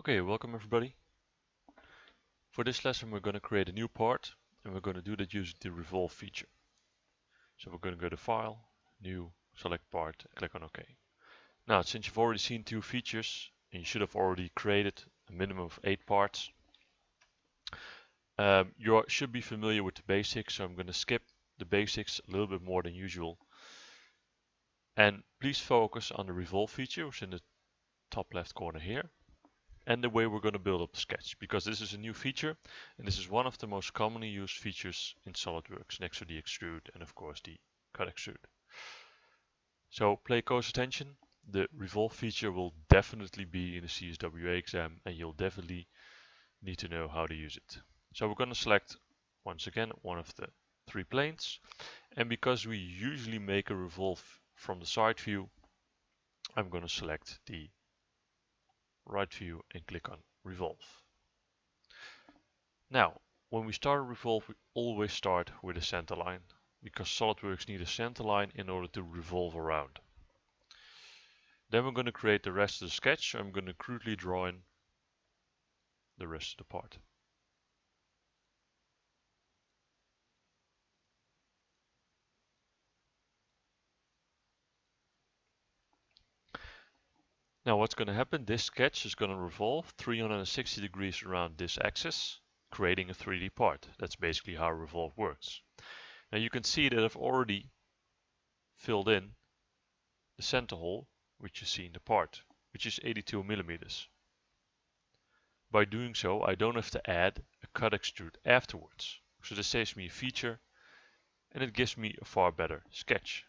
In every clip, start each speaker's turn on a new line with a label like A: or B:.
A: Okay, welcome everybody. For this lesson we're going to create a new part and we're going to do that using the Revolve feature. So we're going to go to File, New, select Part and click on OK. Now since you've already seen two features and you should have already created a minimum of 8 parts, you should be familiar with the basics, so I'm going to skip the basics a little bit more than usual. And please focus on the Revolve feature, which is in the top left corner here. And the way we're going to build up the sketch, because this is a new feature and this is one of the most commonly used features in SolidWorks next to the Extrude and of course the Cut Extrude. So pay close attention. The Revolve feature will definitely be in the CSWA exam and you'll definitely need to know how to use it. So we're going to select once again one of the 3 planes, and because we usually make a revolve from the side view, I'm going to select the right view and click on Revolve. Now, when we start a revolve, we always start with a center line, because SolidWorks needs a center line in order to revolve around. Then we're going to create the rest of the sketch. I'm going to crudely draw in the rest of the part. Now what's going to happen, this sketch is going to revolve 360 degrees around this axis, creating a 3D part. That's basically how Revolve works. Now you can see that I've already filled in the center hole, which you see in the part, which is 82 millimeters. By doing so, I don't have to add a cut extrude afterwards. So this saves me a feature and it gives me a far better sketch.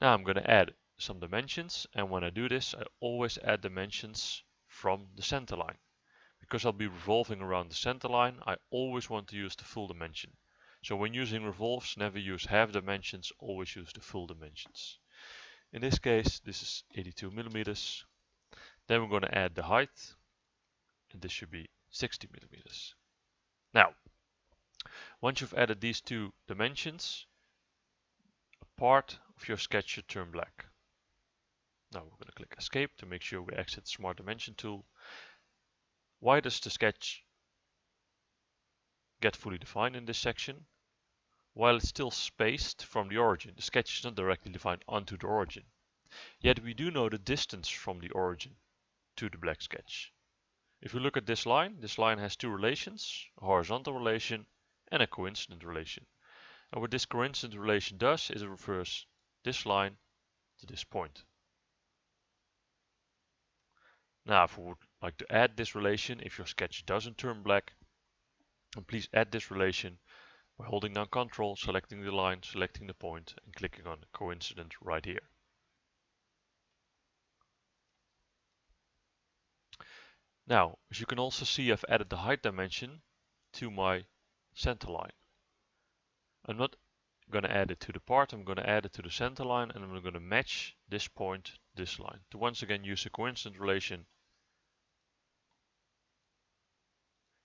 A: Now I'm going to add some dimensions, and when I do this I always add dimensions from the center line. Because I'll be revolving around the center line, I always want to use the full dimension. So when using revolves, never use half dimensions, always use the full dimensions. In this case this is 82 millimeters. Then we're going to add the height, and this should be 60 millimeters. Now once you've added these 2 dimensions, a part of your sketch should turn black. Now we're going to click Escape to make sure we exit the Smart Dimension tool. Why does the sketch get fully defined in this section? While it's still spaced from the origin, the sketch is not directly defined onto the origin. Yet we do know the distance from the origin to the black sketch. If we look at this line has 2 relations, a horizontal relation and a coincident relation. And what this coincident relation does is it refers this line to this point. Now if we would like to add this relation, if your sketch doesn't turn black, then please add this relation by holding down Ctrl, selecting the line, selecting the point and clicking on coincident right here. Now, as you can also see, I've added the height dimension to my center line. I'm not going to add it to the part, I'm going to add it to the center line, and I'm going to match this point, this line. To once again use a coincident relation.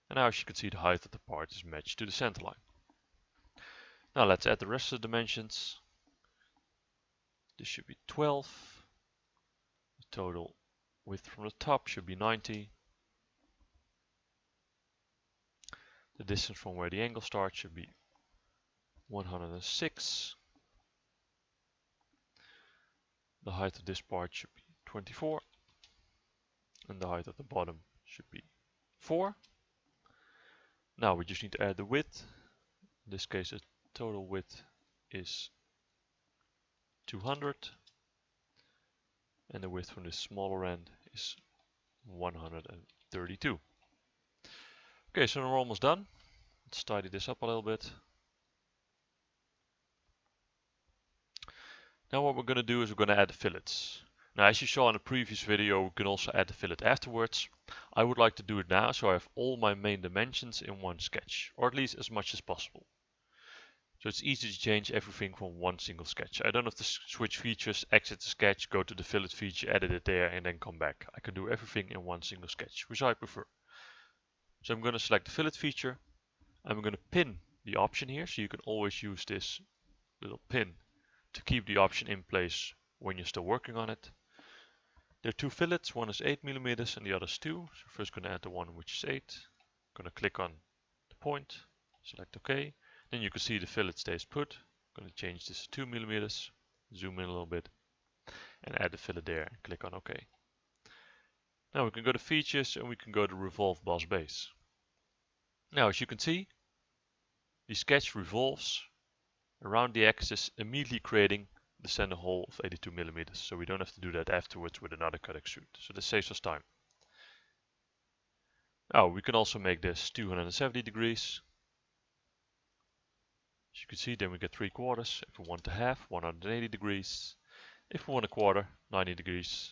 A: And now as you can see, the height of the part is matched to the center line. Now let's add the rest of the dimensions. This should be 12. The total width from the top should be 90. The distance from where the angle starts should be 106. The height of this part should be 24. And the height at the bottom should be 4. Now we just need to add the width. In this case the total width is 200. And the width from the smaller end is 132. Okay, so we're almost done. Let's tidy this up a little bit. Now what we're going to do is we're going to add the fillets. Now as you saw in the previous video, we can also add the fillet afterwards. I would like to do it now so I have all my main dimensions in one sketch, or at least as much as possible. So it's easy to change everything from one single sketch. I don't have to switch features, exit the sketch, go to the fillet feature, edit it there and then come back. I can do everything in one single sketch, which I prefer. So I'm going to select the fillet feature. I'm going to pin the option here, so you can always use this little pin to keep the option in place when you're still working on it. There are two fillets, one is 8 millimeters and the other is 2. So first going to add the one which is 8. Going to click on the point, select OK. Then you can see the fillet stays put. Going to change this to 2 millimeters, zoom in a little bit, and add the fillet there and click on OK. Now we can go to features and we can go to Revolve Boss Base. Now as you can see, the sketch revolves around the axis, immediately creating the center hole of 82 millimeters. So we don't have to do that afterwards with another cut extrude. So this saves us time. Now we can also make this 270 degrees. As you can see, then we get 3/4. If we want to half, 180 degrees. If we want a quarter, 90 degrees.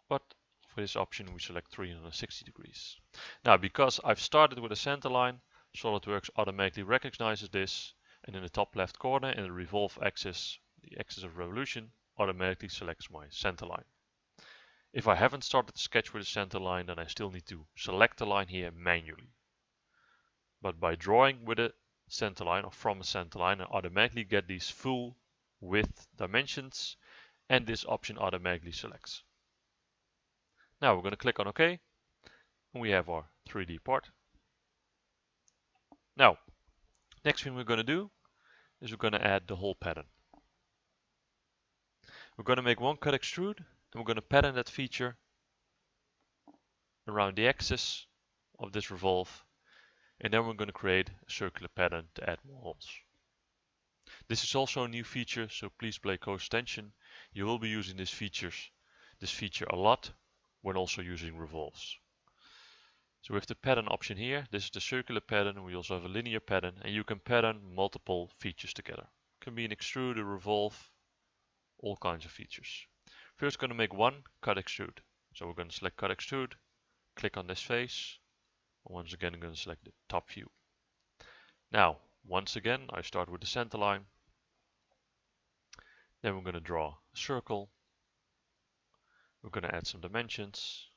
A: But for this option, we select 360 degrees. Now, because I've started with a center line, SolidWorks automatically recognizes this, and in the top left corner in the revolve axis, the axis of revolution, automatically selects my center line. If I haven't started the sketch with a center line, then I still need to select the line here manually. But by drawing with a center line or from a center line, I automatically get these full width dimensions, and this option automatically selects. Now we're going to click on OK, and we have our 3D part. Now, next thing we're going to do is we're going to add the hole pattern. We're going to make one cut extrude, and we're going to pattern that feature around the axis of this revolve, and then we're going to create a circular pattern to add more holes. This is also a new feature, so please pay close attention. You will be using this feature a lot when also using revolves. So with the pattern option here, this is the circular pattern. We also have a linear pattern, and you can pattern multiple features together. It can be an extrude, a revolve, all kinds of features. First, going to make one cut extrude. So we're going to select cut extrude, click on this face, and once again I'm going to select the top view. Now, once again, I start with the center line. Then we're going to draw a circle. We're going to add some dimensions.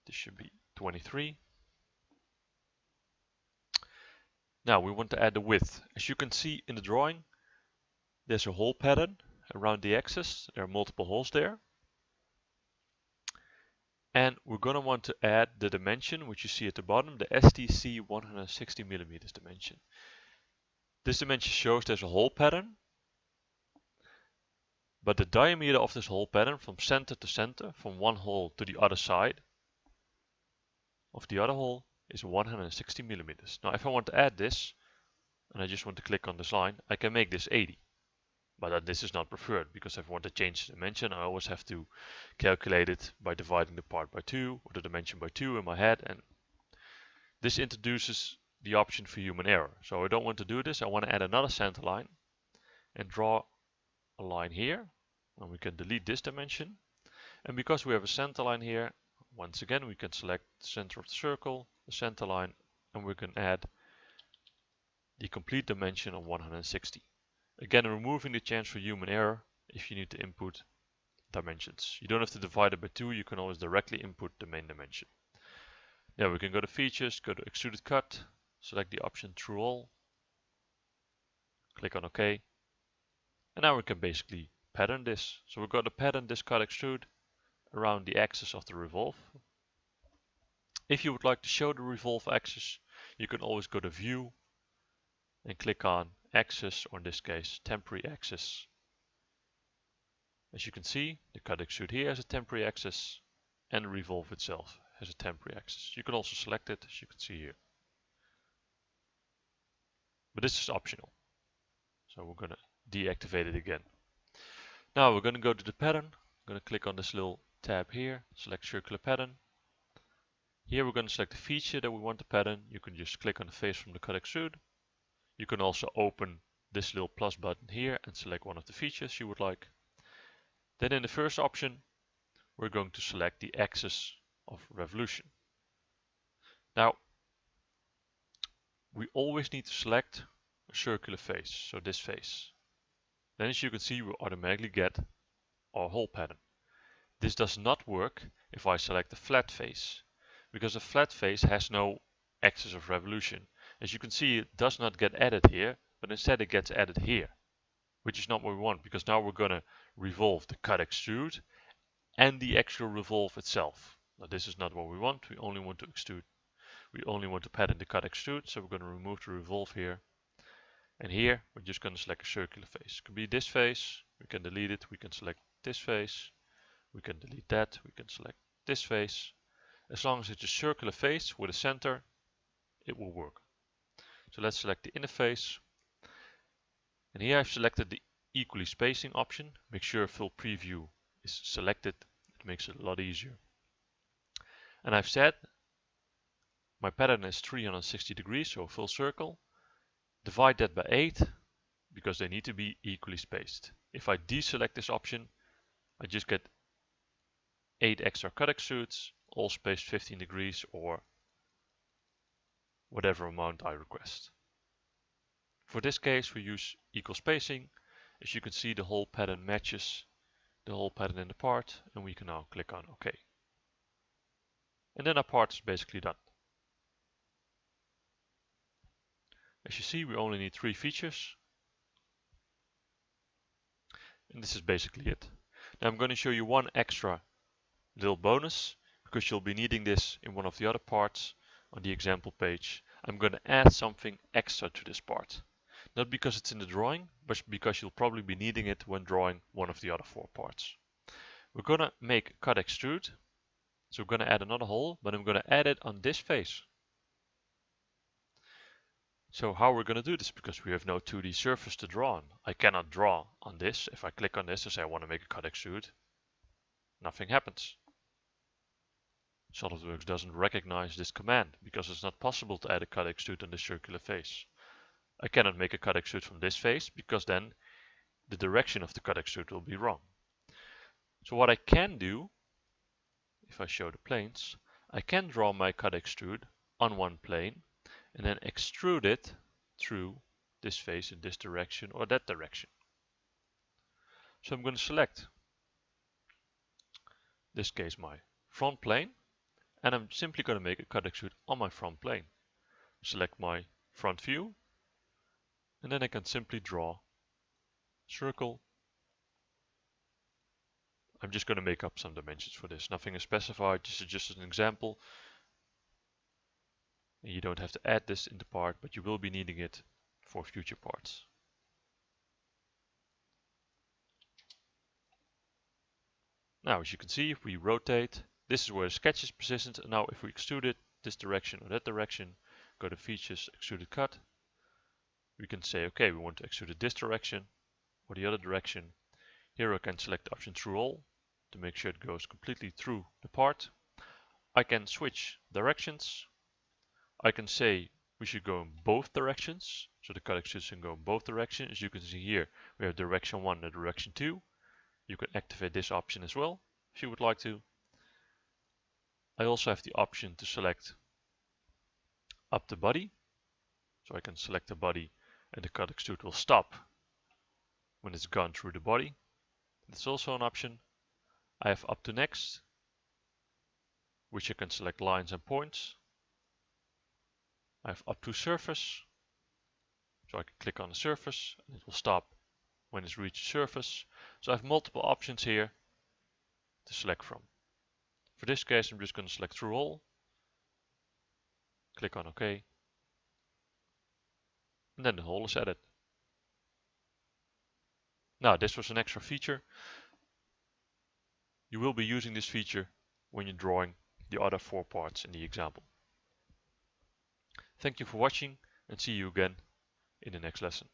A: This should be 23. Now we want to add the width. As you can see in the drawing, there's a hole pattern around the axis. There are multiple holes there. And we're going to want to add the dimension, which you see at the bottom, the STC 160 millimeters dimension. This dimension shows there's a hole pattern, but the diameter of this hole pattern from center to center, from one hole to the other side of the other hole, is 160 millimeters. Now if I want to add this, and I just want to click on this line, I can make this 80. But this is not preferred, because if I want to change the dimension, I always have to calculate it by dividing the part by 2, or the dimension by 2 in my head, and this introduces the option for human error. So I don't want to do this. I want to add another center line and draw a line here, and we can delete this dimension. And because we have a center line here, once again we can select the center of the circle, the center line, and we can add the complete dimension of 160. Again, removing the chance for human error if you need to input dimensions. You don't have to divide it by 2, you can always directly input the main dimension. Now we can go to features, go to Extruded Cut, select the option True All, click on OK, and now we can basically pattern this. So we're going to pattern this cut extrude around the axis of the revolve. If you would like to show the revolve axis, you can always go to View and click on Axis, or in this case temporary axis. As you can see, the cut extrude here has a temporary axis, and the revolve itself has a temporary axis. You can also select it, as you can see here. But this is optional, so we're going to deactivate it again. Now we're going to go to the pattern. I'm going to click on this little tab here, select circular pattern. Here we're going to select the feature that we want to pattern. You can just click on the face from the cut extrude. You can also open this little plus button here and select one of the features you would like. Then in the first option, we're going to select the axis of revolution. Now, we always need to select a circular face, so this face. Then as you can see, we automatically get our hole pattern. This does not work if I select a flat face, because a flat face has no axis of revolution. As you can see, it does not get added here, but instead it gets added here, which is not what we want, because now we're going to revolve the cut extrude and the actual revolve itself. Now this is not what we want. We only want to extrude. We only want to pattern the cut extrude, so we're going to remove the revolve here. And here we're just going to select a circular face. It could be this face. We can delete it. We can select this face. We can delete that. We can select this face. As long as it's a circular face with a center, it will work. So let's select the inner face. And here I've selected the equally spacing option. Make sure full preview is selected. It makes it a lot easier. And I've said my pattern is 360 degrees, so a full circle. Divide that by 8 because they need to be equally spaced. If I deselect this option, I just get 8 extra cut extrudes, all spaced 15 degrees or whatever amount I request. For this case, we use equal spacing. As you can see, the whole pattern matches the whole pattern in the part, and we can now click on OK. And then our part is basically done. As you see, we only need 3 features. And this is basically it. Now I'm going to show you one extra little bonus, because you'll be needing this in one of the other parts on the example page. I'm going to add something extra to this part. Not because it's in the drawing, but because you'll probably be needing it when drawing one of the other 4 parts. We're going to make cut extrude. So we're going to add another hole, but I'm going to add it on this face. So how we're going to do this, because we have no 2D surface to draw on. I cannot draw on this. If I click on this and say I want to make a cut extrude, nothing happens. SolidWorks doesn't recognize this command because it's not possible to add a cut extrude on this circular face. I cannot make a cut extrude from this face because then the direction of the cut extrude will be wrong. So what I can do, if I show the planes, I can draw my cut extrude on one plane and then extrude it through this face in this direction or that direction. So I'm going to select, in this case, my front plane, and I'm simply going to make a cut extrude on my front plane. Select my front view, and then I can simply draw circle. I'm just going to make up some dimensions for this. Nothing is specified, this is just an example. And you don't have to add this in the part, but you will be needing it for future parts. Now, as you can see, if we rotate, this is where the sketch is positioned. And now if we extrude it this direction or that direction, go to Features, Extruded Cut, we can say, okay, we want to extrude it this direction or the other direction. Here I can select the option Through All to make sure it goes completely through the part. I can switch directions. I can say we should go in both directions, so the cut extrude can go in both directions. As you can see here, we have direction 1 and direction 2. You can activate this option as well if you would like to. I also have the option to select up the body, so I can select the body and the cut extrude will stop when it's gone through the body. That's also an option. I have up to next, which I can select lines and points. I have up to surface, so I can click on the surface and it will stop when it's reached the surface. So I have multiple options here to select from. For this case, I'm just going to select Through All, click on OK, and then the hole is added. Now, this was an extra feature. You will be using this feature when you're drawing the other 4 parts in the example. Thank you for watching and see you again in the next lesson.